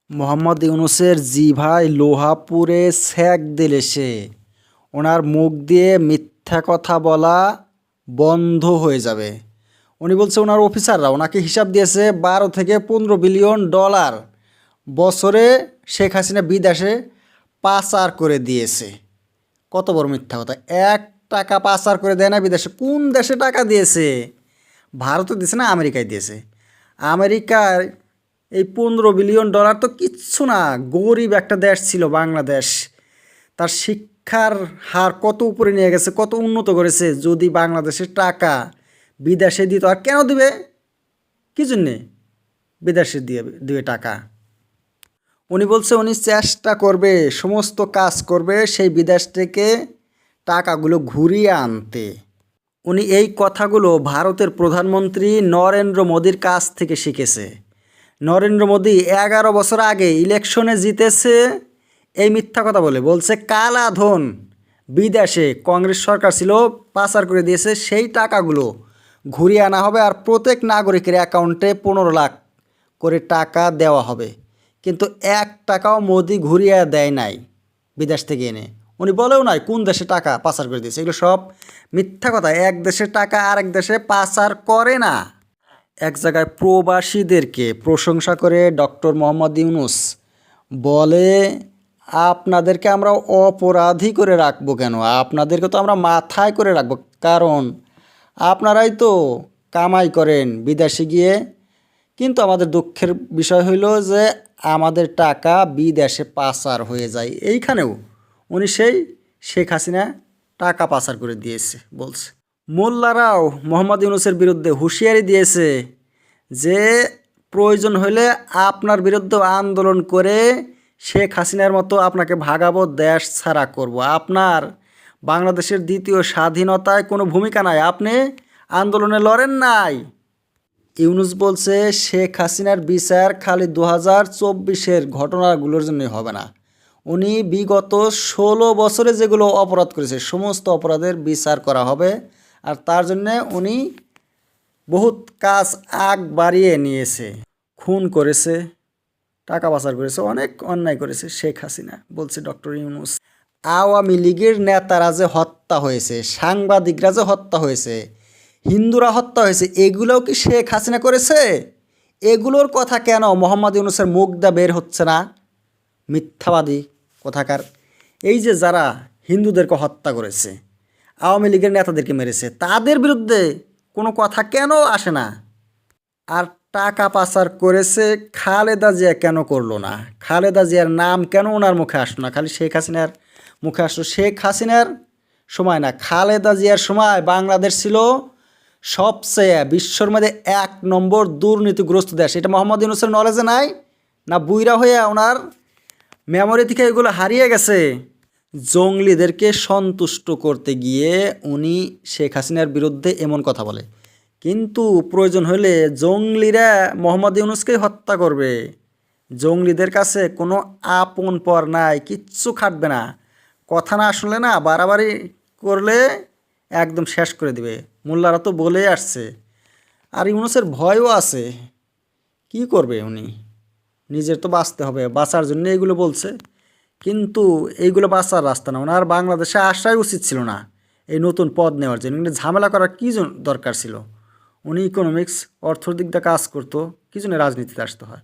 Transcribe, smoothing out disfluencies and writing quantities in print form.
মোহাম্মদ ইউনূসের জিভায় লোহা পুড়ে সেঁক দিলে সে, ওনার মুখ দিয়ে মিথ্যা কথা বলা বন্ধ হয়ে যাবে। উনি বলছে ওনার অফিসাররা ওনাকে হিসাব দিয়েছে 12 থেকে 15 বিলিয়ন ডলার বছরে শেখ হাসিনা বিদেশে পাচার করে দিয়েছে। কত বড় মিথ্যা কথা! 1 টাকা পাচার করে দেয় না বিদেশে। কোন দেশে টাকা দিয়েছে? ভারতে দিয়েছে না আমেরিকায় দিয়েছে? আমেরিকায় এই 15 বিলিয়ন ডলার তো কিচ্ছু না। গরিব একটা দেশ ছিল বাংলাদেশ, তার শিক্ষার হার কত উপরে নিয়ে গেছে, কত উন্নত করেছে। যদি বাংলাদেশের টাকা বিদেশে দিত, আর কেন দিবে? কী জন্যে বিদেশে দিবে টাকা? উনি বলছে উনি চেষ্টা করবে, সমস্ত কাজ করবে সেই বিদেশ থেকে টাকাগুলো ঘুরিয়ে আনতে। উনি এই কথাগুলো ভারতের প্রধানমন্ত্রী নরেন্দ্র মোদীর কাছ থেকে শিখেছে। নরেন্দ্র মোদী 11 বছর আগে ইলেকশনে জিতেছে এই মিথ্যা কথা বলছে কালা ধন বিদেশে কংগ্রেস সরকার ছিল পাচার করে দিয়েছে, সেই টাকাগুলো ঘুরিয়ে আনা হবে আর প্রত্যেক নাগরিকের অ্যাকাউন্টে 15 লাখ করে টাকা দেওয়া হবে। কিন্তু 1 টাকাও মোদি ঘুরিয়ে দেয় নাই বিদেশ থেকে এনে। উনি বলেও নাই কোন দেশে টাকা পাচার করে দিয়েছে। এগুলো সব মিথ্যা কথা। এক দেশের টাকা আরেক দেশে পাচার করে না। এক জায়গায় প্রবাসীদেরকে প্রশংসা করে ডক্টর মোহাম্মদ ইউনূস বলে, আপনাদেরকে আমরা অপরাধী করে রাখবো কেন? আপনাদেরকে তো আমরা মাথায় করে রাখবো, কারণ আপনারাই তো কামাই করেন বিদেশে গিয়ে। কিন্তু আমাদের দুঃখের বিষয় হইল যে আমাদের টাকা বিদেশে পাচার হয়ে যায়। এইখানেও উনি সেই শেখ হাসিনা টাকা পাচার করে দিয়েছে বলছে। মোল্লারাও মোহাম্মদ ইউনূসের বিরুদ্ধে হুঁশিয়ারি দিয়েছে যে প্রয়োজন হলে আপনার বিরুদ্ধে আন্দোলন করে শেখ হাসিনার মতো আপনাকে ভাগাবো, দেশ ছাড়া করব। আপনার বাংলাদেশের দ্বিতীয় স্বাধীনতায় কোনো ভূমিকা নাই, আপনি আন্দোলনে লড়েন নাই। ইউনূস বলছে শেখ হাসিনার বিচার খালি 2024-এর ঘটনাগুলোর জন্যই হবে না। উনি বিগত 16 বছরে যেগুলো অপরাধ করেছে সমস্ত অপরাধের বিচার করা হবে। আর তার জন্যে উনি বহুত কাজ আগ বাড়িয়ে নিয়েছে। খুন করেছে, টাকা পাচার করেছে, অনেক অন্যায় করেছে শেখ হাসিনা বলছে ডক্টর ইউনূস। আওয়ামী লীগের নেতারা যে হত্যা হয়েছে, সাংবাদিকরা যে হত্যা হয়েছে, হিন্দুরা হত্যা হয়েছে, এগুলোও কি শেখ হাসিনা করেছে? এগুলোর কথা কেন মোহাম্মদ ইউনূসের মুখ দিয়ে বের হচ্ছে না? মিথ্যাবাদী কোথাকার! এই যে যারা হিন্দুদেরকে হত্যা করেছে, আওয়ামী লীগের নেতাদেরকে মেরেছে, তাদের বিরুদ্ধে কোনো কথা কেন আসে না? আর টাকা পাচার করেছে খালেদা জিয়া, কেন করলো না? খালেদা জিয়ার নাম কেন ওনার মুখে আসলো না? খালি শেখ হাসিনার মুখে আসলো। শেখ হাসিনার সময় না, খালেদা জিয়ার সময় বাংলাদেশ ছিল সবচেয়ে বিশ্বের মধ্যে 1 নম্বর দুর্নীতিগ্রস্ত দেশ। এটা মোহাম্মদ ইউনূসের নলেজে নাই না? বুইরা হয়ে ওনার মেমোরি থেকে এগুলো হারিয়ে গেছে। জঙ্গলিদেরকে সন্তুষ্ট করতে গিয়ে উনি শেখ হাসিনার বিরুদ্ধে এমন কথা বলে, কিন্তু প্রয়োজন হলে জঙ্গলিরা মোহাম্মদ ইউনূসকেই হত্যা করবে। জঙ্গলিদের কাছে কোনো আপন পর নাই, কিচ্ছু খাটবে না। কথা না শুনলে না, বাড়াবাড়ি করলে একদম শেষ করে দিবে। মোল্লারা তো বলেই আসছে। আর ইউনূসের ভয়ও আছে। কি করবে উনি? নিজের তো বাঁচতে হবে, বাঁচার জন্য এইগুলো বলছে। কিন্তু এইগুলো বাঁচার রাস্তা না। ওনার বাংলাদেশে আসাই উচিত ছিল না এই নতুন পদ নেওয়ার জন্য। কিন্তু ঝামেলা করার কী দরকার ছিল? উনি ইকোনমিক্স অর্থনৈতিক দিয়ে কাজ করতো, কী জন্য রাজনীতিতে আসতে হয়?